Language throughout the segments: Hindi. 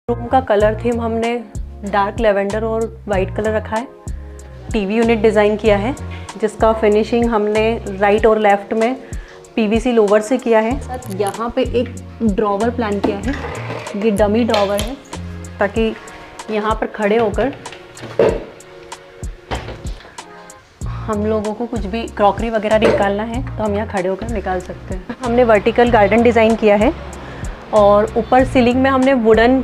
रूम का कलर थीम हमने डार्क लेवेंडर और वाइट कलर रखा है। टीवी यूनिट डिज़ाइन किया है जिसका फिनिशिंग हमने राइट और लेफ़्ट में पीवीसी लोवर से किया है। साथ यहाँ पे एक ड्रॉवर प्लान किया है, ये डमी ड्रॉवर है ताकि यहाँ पर खड़े होकर हम लोगों को कुछ भी क्रॉकरी वगैरह निकालना है तो हम यहाँ खड़े होकर निकाल सकते हैं। हमने वर्टिकल गार्डन डिज़ाइन किया है और ऊपर सीलिंग में हमने वुडन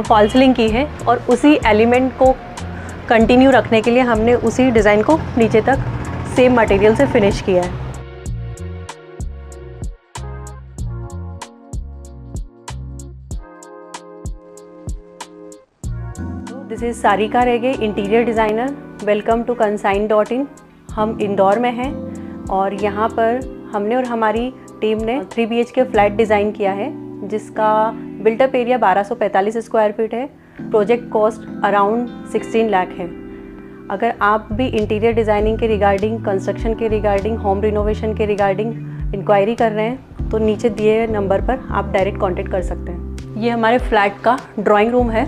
फॉल सीलिंग की है और उसी एलिमेंट को कंटिन्यू रखने के लिए हमने उसी डिज़ाइन को नीचे तक सेम मटेरियल से फिनिश किया है। This is Sarika Rege, interior designer. Welcome to consign.in। हम इंदौर में हैं और यहाँ पर हमने और हमारी टीम ने 3 BHK फ्लैट डिज़ाइन किया है जिसका बिल्टअप एरिया 1245 स्क्वायर फीट है। प्रोजेक्ट कॉस्ट अराउंड 16 लाख है। अगर आप भी इंटीरियर डिज़ाइनिंग के रिगार्डिंग, कंस्ट्रक्शन के रिगार्डिंग, होम रिनोवेशन के रिगार्डिंग इंक्वायरी कर रहे हैं तो नीचे दिए नंबर पर आप डायरेक्ट कांटेक्ट कर सकते हैं। ये हमारे फ्लैट का ड्राइंग रूम है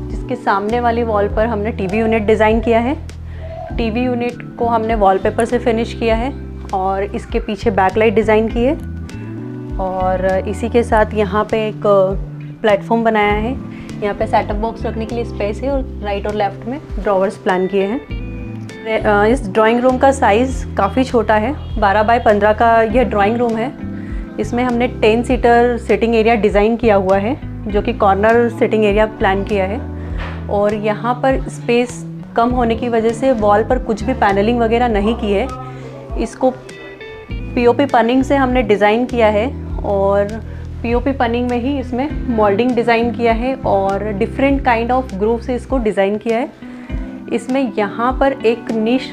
जिसके सामने वाली वॉल पर हमने टीवी यूनिट डिज़ाइन किया है। टीवी यूनिट को हमने वॉलपेपर से फिनिश किया है और इसके पीछे बैकलाइट डिज़ाइन की है और इसी के साथ यहाँ पे एक प्लेटफॉर्म बनाया है। यहाँ पे सेटअप बॉक्स रखने के लिए स्पेस है और राइट और लेफ़्ट में ड्रॉवर्स प्लान किए हैं। इस ड्राइंग रूम का साइज़ काफ़ी छोटा है, 12 बाय 15 का यह ड्राइंग रूम है। इसमें हमने 10 सीटर सिटिंग एरिया डिज़ाइन किया हुआ है जो कि कॉर्नर सिटिंग एरिया प्लान किया है और यहाँ पर स्पेस कम होने की वजह से वॉल पर कुछ भी पैनलिंग वगैरह नहीं की है। इसको पीओपी पनिंग से हमने डिज़ाइन किया है और पीओपी पनिंग में ही इसमें मोल्डिंग डिज़ाइन किया है और डिफरेंट काइंड ऑफ ग्रूव से इसको डिज़ाइन किया है। इसमें यहाँ पर एक निश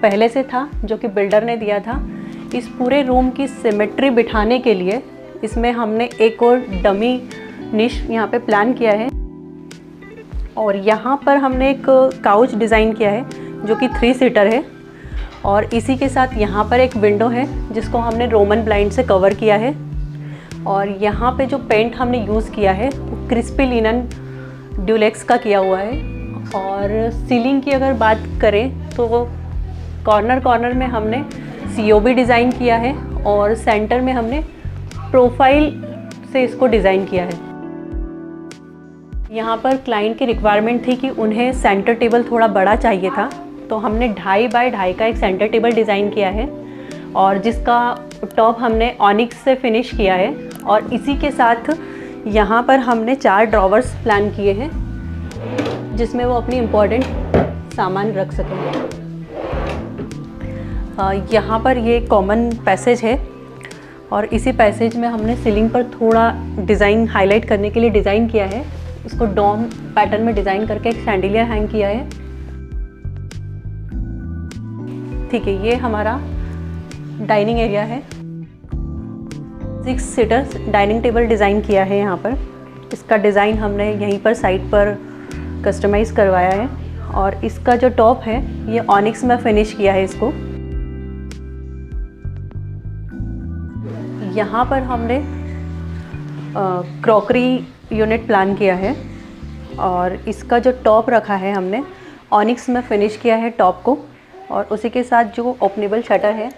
पहले से था जो कि बिल्डर ने दिया था। इस पूरे रूम की सिमेट्री बिठाने के लिए इसमें हमने एक और डमी निश यहाँ पे प्लान किया है और यहाँ पर हमने एक काउच डिज़ाइन किया है जो कि 3 सीटर है और इसी के साथ यहाँ पर एक विंडो है जिसको हमने रोमन ब्लाइंड से कवर किया है और यहाँ पे जो पेंट हमने यूज़ किया है वो क्रिस्पी लिनन ड्यूलेक्स का किया हुआ है। और सीलिंग की अगर बात करें तो वो कॉर्नर में हमने COB डिज़ाइन किया है और सेंटर में हमने प्रोफाइल से इसको डिज़ाइन किया है। यहाँ पर क्लाइंट की रिक्वायरमेंट थी कि उन्हें सेंटर टेबल थोड़ा बड़ा चाहिए था तो हमने 2.5 बाय 2.5 का एक सेंटर टेबल डिज़ाइन किया है और जिसका टॉप हमने ऑनिक्स से फिनिश किया है और इसी के साथ यहाँ पर हमने 4 ड्रॉवर्स प्लान किए हैं जिसमें वो अपनी इम्पोर्टेंट सामान रख सकेंगे। यहाँ पर ये कॉमन पैसेज है और इसी पैसेज में हमने सीलिंग पर थोड़ा डिज़ाइन हाईलाइट करने के लिए डिज़ाइन किया है। इसको डोम पैटर्न में डिज़ाइन करके एक सैंडिलियर हैंग किया है। ठीक है, ये हमारा डाइनिंग एरिया है। 6 सीटर्स डाइनिंग टेबल डिज़ाइन किया है यहाँ पर। इसका डिज़ाइन हमने यहीं पर साइड पर कस्टमाइज़ करवाया है और इसका जो टॉप है ये ऑनिक्स में फिनिश किया है इसको। यहाँ पर हमने क्रॉकरी यूनिट प्लान किया है और इसका जो टॉप रखा है हमने ऑनिक्स में फिनिश किया है टॉप को और उसी के साथ जो ओपनेबल शटर है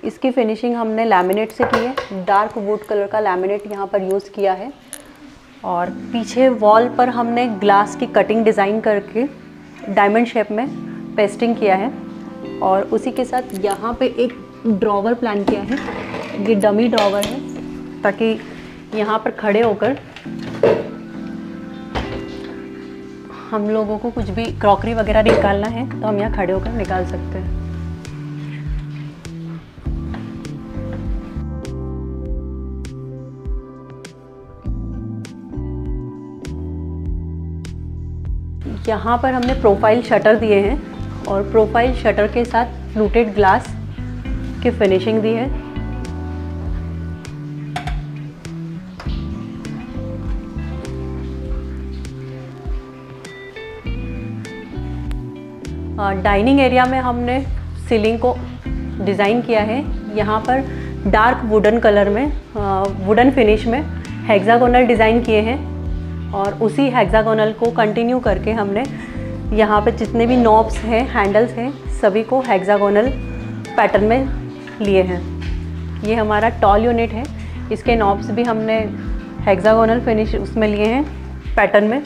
इसकी फिनिशिंग हमने लैमिनेट से की है। डार्क वुड कलर का लैमिनेट यहाँ पर यूज़ किया है और पीछे वॉल पर हमने ग्लास की कटिंग डिज़ाइन करके डायमंड शेप में पेस्टिंग किया है और उसी के साथ यहाँ पे एक ड्रॉवर प्लान किया है। ये डमी ड्रॉवर है ताकि यहाँ पर खड़े होकर हम लोगों को कुछ भी क्रॉकरी वगैरह निकालना है तो हम यहाँ खड़े होकर निकाल सकते हैं। यहाँ पर हमने प्रोफाइल शटर दिए हैं और प्रोफाइल शटर के साथ फ्लूटेड ग्लास की फिनिशिंग दी है। डाइनिंग एरिया में हमने सीलिंग को डिज़ाइन किया है। यहाँ पर डार्क वुडन कलर में वुडन फिनिश में हेक्सागोनल डिज़ाइन किए हैं और उसी हेक्सागोनल को कंटिन्यू करके हमने यहाँ पे जितने भी नॉब्स हैं, हैंडल्स हैं, सभी को हेक्सागोनल पैटर्न में लिए हैं। ये हमारा टॉल यूनिट है, इसके नॉब्स भी हमने हेक्सागोनल फिनिश उसमें लिए हैं पैटर्न में।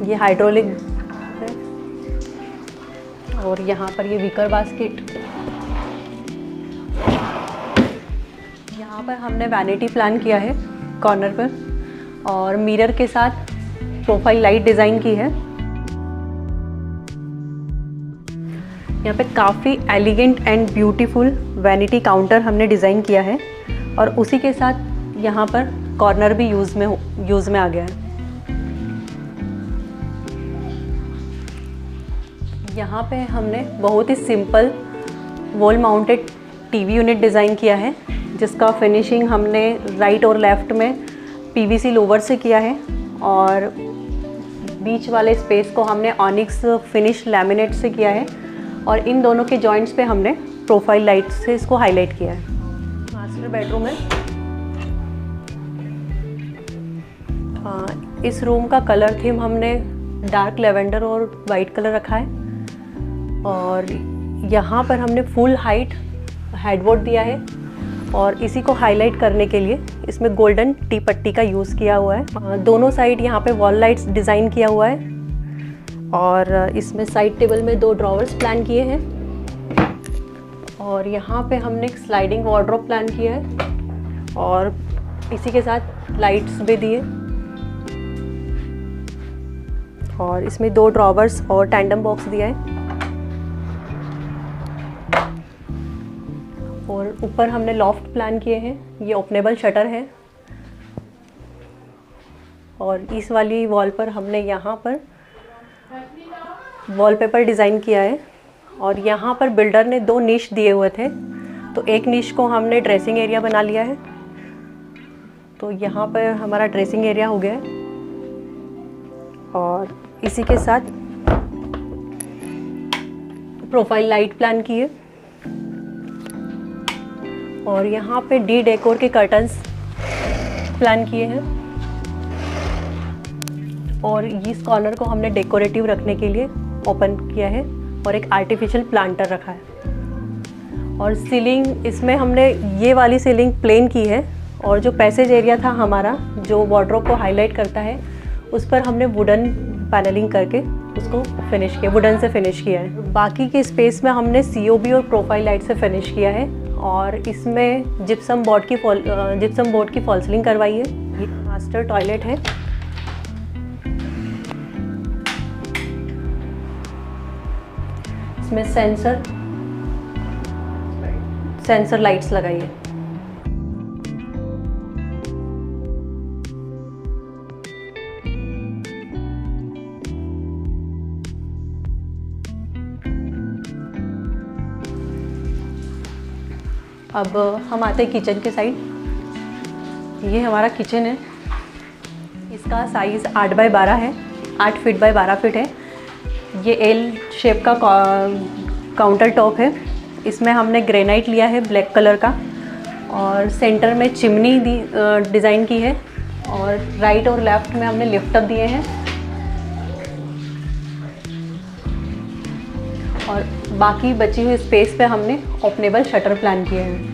ये हाइड्रोलिक है और यहाँ पर ये विकर बास्केट। यहाँ पर हमने वैनिटी प्लान किया है कॉर्नर पर और मिरर के साथ प्रोफाइल लाइट डिज़ाइन की है। यहाँ पे काफ़ी elegant and beautiful vanity counter हमने डिज़ाइन किया है और उसी के साथ यहाँ पर कॉर्नर भी यूज़ में आ गया है। यहाँ पे हमने बहुत ही simple wall mounted TV unit design किया है, जिसका फिनिशिंग हमने राइट और लेफ़्ट में पीवीसी लोवर से किया है और बीच वाले स्पेस को हमने ऑनिक्स फिनिश लैमिनेट से किया है और इन दोनों के जॉइंट्स पे हमने प्रोफाइल लाइट से इसको हाईलाइट किया है। मास्टर बेडरूम है। इस रूम का कलर थीम हमने डार्क लेवेंडर और वाइट कलर रखा है और यहाँ पर हमने फुल हाइट हेडबोर्ड दिया है और इसी को हाईलाइट करने के लिए इसमें गोल्डन टी पट्टी का यूज़ किया हुआ है। दोनों साइड यहाँ पे वॉल लाइट्स डिज़ाइन किया हुआ है और इसमें साइड टेबल में 2 ड्रॉवर्स प्लान किए हैं और यहाँ पे हमने एक स्लाइडिंग वार्डरोब प्लान किया है और इसी के साथ लाइट्स भी दिए और इसमें 2 ड्रॉवर्स और टैंडम बॉक्स दिया है और ऊपर हमने लॉफ्ट प्लान किए हैं। ये ओपनेबल शटर है और इस वाली वॉल पर हमने यहाँ पर वॉलपेपर डिज़ाइन किया है और यहाँ पर बिल्डर ने 2 निश दिए हुए थे, तो एक निश को हमने ड्रेसिंग एरिया बना लिया है। तो यहाँ पर हमारा ड्रेसिंग एरिया हो गया है और इसी के साथ प्रोफाइल लाइट प्लान की है और यहाँ पे डी डेकोर के कर्टन्स प्लान किए हैं और इस कॉर्नर को हमने डेकोरेटिव रखने के लिए ओपन किया है और एक आर्टिफिशियल प्लांटर रखा है। और सीलिंग इसमें हमने ये वाली सीलिंग प्लेन की है और जो पैसेज एरिया था हमारा जो वार्डरोब को हाईलाइट करता है उस पर हमने वुडन पैनलिंग करके उसको फिनिश किया, वुडन से फिनिश किया है। बाकी के स्पेस में हमने COB और प्रोफाइल लाइट से फिनिश किया है और इसमें जिप्सम बोर्ड की फॉल सीलिंग करवाई है। ये मास्टर टॉयलेट है। इसमें सेंसर लाइट्स लगाई है। अब हम आते हैं किचन के साइड। ये हमारा किचन है। इसका साइज़ 8 बाय 12 है, 8 फीट बाय 12 फीट है। ये L शेप का काउंटर टॉप है। इसमें हमने ग्रेनाइट लिया है ब्लैक कलर का और सेंटर में चिमनी डिज़ाइन की है और राइट और लेफ़्ट में हमने लिफ्ट अप दिए हैं और बाकी बची हुई स्पेस पे हमने ओपनेबल शटर प्लान किए हैं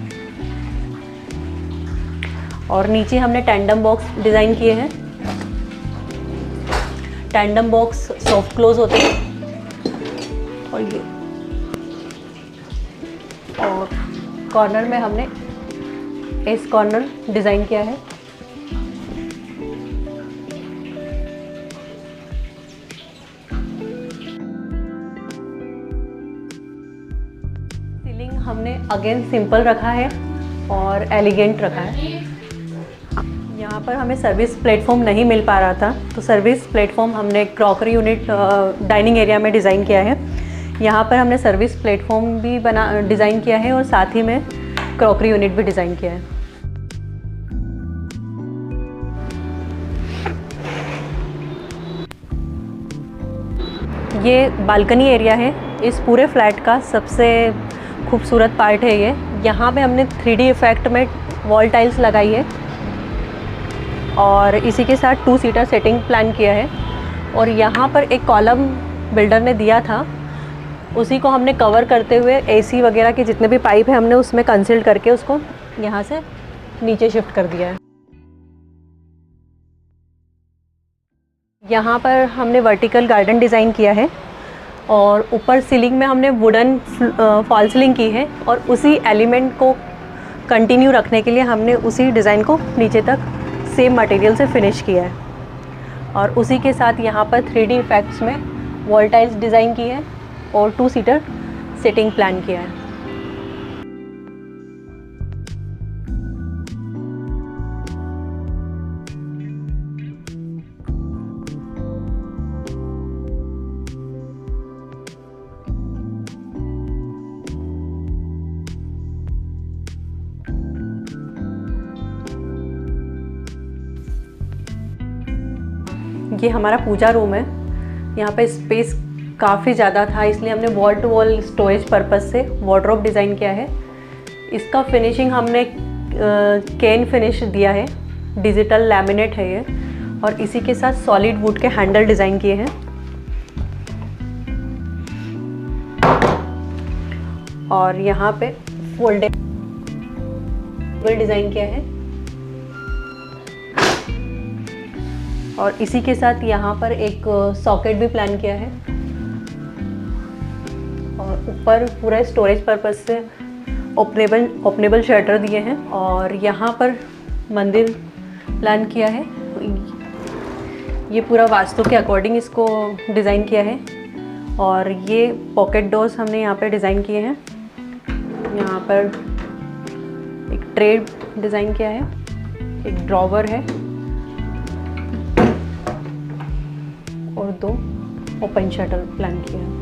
और नीचे हमने टैंडम बॉक्स डिज़ाइन किए हैं। टैंडम बॉक्स सॉफ्ट क्लोज होते हैं और ये और कॉर्नर में हमने एस कॉर्नर डिज़ाइन किया है। सीलिंग हमने अगेन सिंपल रखा है और एलिगेंट रखा है। यहाँ पर हमें सर्विस प्लेटफॉर्म नहीं मिल पा रहा था, तो सर्विस प्लेटफॉर्म हमने क्रॉकरी यूनिट डाइनिंग एरिया में डिज़ाइन किया है। यहाँ पर हमने सर्विस प्लेटफॉर्म भी डिज़ाइन किया है और साथ ही में क्रॉकरी यूनिट भी डिज़ाइन किया है। ये बालकनी एरिया है। इस पूरे फ्लैट का सबसे खूबसूरत पार्ट है ये। यहाँ पे हमने 3D इफ़ेक्ट में वॉल टाइल्स लगाई है और इसी के साथ 2 सीटर सेटिंग प्लान किया है। और यहाँ पर एक कॉलम बिल्डर ने दिया था, उसी को हमने कवर करते हुए एसी वगैरह के जितने भी पाइप हैं हमने उसमें कंसील करके उसको यहाँ से नीचे शिफ्ट कर दिया है। यहाँ पर हमने वर्टिकल गार्डन डिज़ाइन किया है और ऊपर सीलिंग में हमने वुडन फॉल सीलिंग की है और उसी एलिमेंट को कंटिन्यू रखने के लिए हमने उसी डिज़ाइन को नीचे तक सेम मटेरियल से फिनिश किया है। और उसी के साथ यहाँ पर 3D इफेक्ट्स में वॉल टाइल्स डिज़ाइन की है और 2 सीटर सिटिंग प्लान किया है। ये हमारा पूजा रूम है। यहाँ पे स्पेस काफ़ी ज़्यादा था, इसलिए हमने wall to wall storage purpose से वार्डरोब डिज़ाइन किया है। इसका फिनिशिंग हमने कैन फिनिश दिया है, डिजिटल लैमिनेट है ये, और इसी के साथ सॉलिड वुड के हैंडल डिज़ाइन किए हैं। और यहाँ पे फोल्डेबल डिज़ाइन किया है और इसी के साथ यहाँ पर एक सॉकेट भी प्लान किया है और ऊपर पूरा स्टोरेज पर्पस से ओपनेबल शटर दिए हैं। और यहाँ पर मंदिर प्लान किया है, ये पूरा वास्तु के अकॉर्डिंग इसको डिज़ाइन किया है। और ये पॉकेट डोर्स हमने यहाँ पर डिज़ाइन किए हैं। यहाँ पर एक ट्रे डिज़ाइन किया है, एक ड्रॉवर है और 2 ओपन शटर प्लान किया है।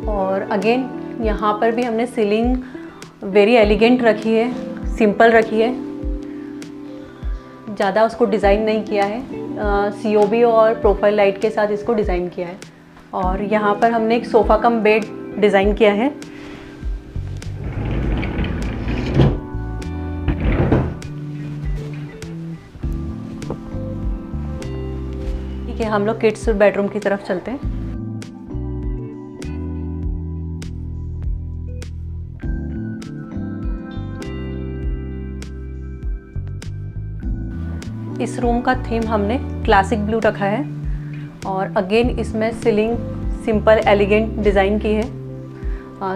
और अगेन यहाँ पर भी हमने सीलिंग वेरी एलिगेंट रखी है, सिंपल रखी है, ज़्यादा उसको डिज़ाइन नहीं किया है। COB और प्रोफाइल लाइट के साथ इसको डिज़ाइन किया है। और यहाँ पर हमने एक सोफ़ा कम बेड डिज़ाइन किया है। ठीक है, हम लोग किड्स बेडरूम की तरफ चलते हैं। इस रूम का थीम हमने क्लासिक ब्लू रखा है और अगेन इसमें सीलिंग सिंपल एलिगेंट डिज़ाइन की है।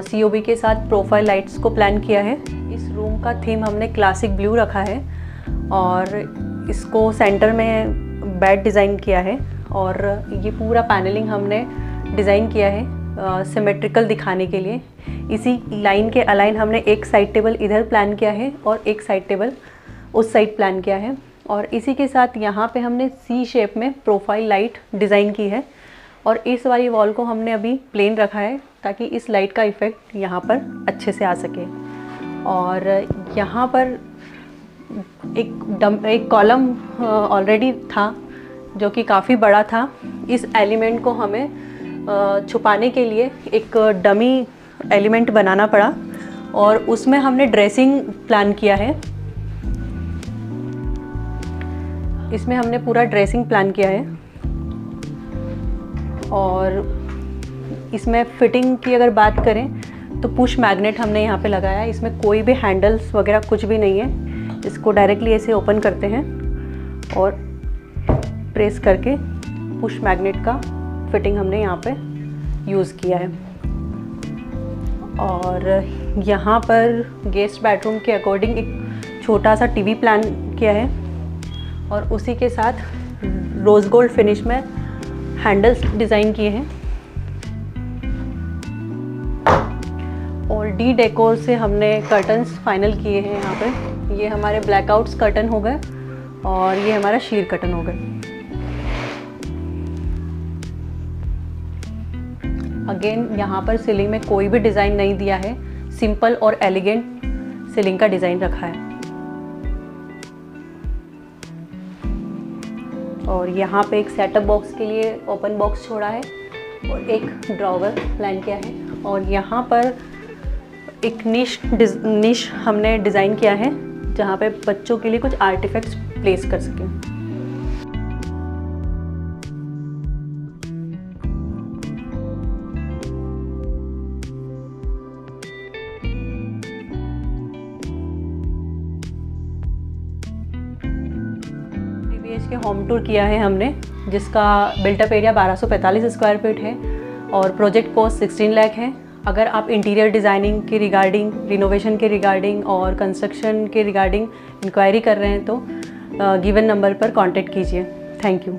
COB के साथ प्रोफाइल लाइट्स को प्लान किया है। इस रूम का थीम हमने क्लासिक ब्लू रखा है और इसको सेंटर में बेड डिज़ाइन किया है। और ये पूरा पैनलिंग हमने डिज़ाइन किया है सिमेट्रिकल दिखाने के लिए। इसी लाइन के अलाइन हमने एक साइड टेबल इधर प्लान किया है और एक साइड टेबल उस साइड प्लान किया है। और इसी के साथ यहाँ पे हमने C शेप में प्रोफाइल लाइट डिज़ाइन की है और इस वाली वॉल को हमने अभी प्लेन रखा है ताकि इस लाइट का इफ़ेक्ट यहाँ पर अच्छे से आ सके। और यहाँ पर एक कॉलम ऑलरेडी था जो कि काफ़ी बड़ा था। इस एलिमेंट को हमें छुपाने के लिए एक डमी एलिमेंट बनाना पड़ा और उसमें हमने ड्रेसिंग प्लान किया है। इसमें हमने पूरा ड्रेसिंग प्लान किया है और इसमें फिटिंग की अगर बात करें तो पुश मैग्नेट हमने यहाँ पे लगाया है। इसमें कोई भी हैंडल्स वगैरह कुछ भी नहीं है, इसको डायरेक्टली ऐसे ओपन करते हैं और प्रेस करके पुश मैग्नेट का फिटिंग हमने यहाँ पे यूज़ किया है। और यहाँ पर गेस्ट बेडरूम के अकॉर्डिंग एक छोटा सा टीवी प्लान किया है और उसी के साथ रोज़ गोल्ड फिनिश में हैंडल्स डिज़ाइन किए हैं। और डी डेकोर से हमने कर्टन्स फाइनल किए हैं। यहाँ पे ये हमारे ब्लैकआउट्स कर्टन हो गए और ये हमारा शीर कर्टन हो गए। अगेन यहाँ पर सीलिंग में कोई भी डिज़ाइन नहीं दिया है, सिंपल और एलिगेंट सीलिंग का डिज़ाइन रखा है। और यहाँ पे एक सेटअप बॉक्स के लिए ओपन बॉक्स छोड़ा है और एक ड्रॉवर प्लान किया है। और यहाँ पर एक निश हमने डिज़ाइन किया है जहाँ पे बच्चों के लिए कुछ आर्टिफैक्ट्स प्लेस कर सकें। के होम टूर किया है हमने, जिसका बिल्टअप एरिया 1245 स्क्वायर फीट है और प्रोजेक्ट कॉस्ट 16 लाख है। अगर आप इंटीरियर डिज़ाइनिंग के रिगार्डिंग, रिनोवेशन के रिगार्डिंग और कंस्ट्रक्शन के रिगार्डिंग इंक्वायरी कर रहे हैं तो गिवन नंबर पर कांटेक्ट कीजिए। Thank you.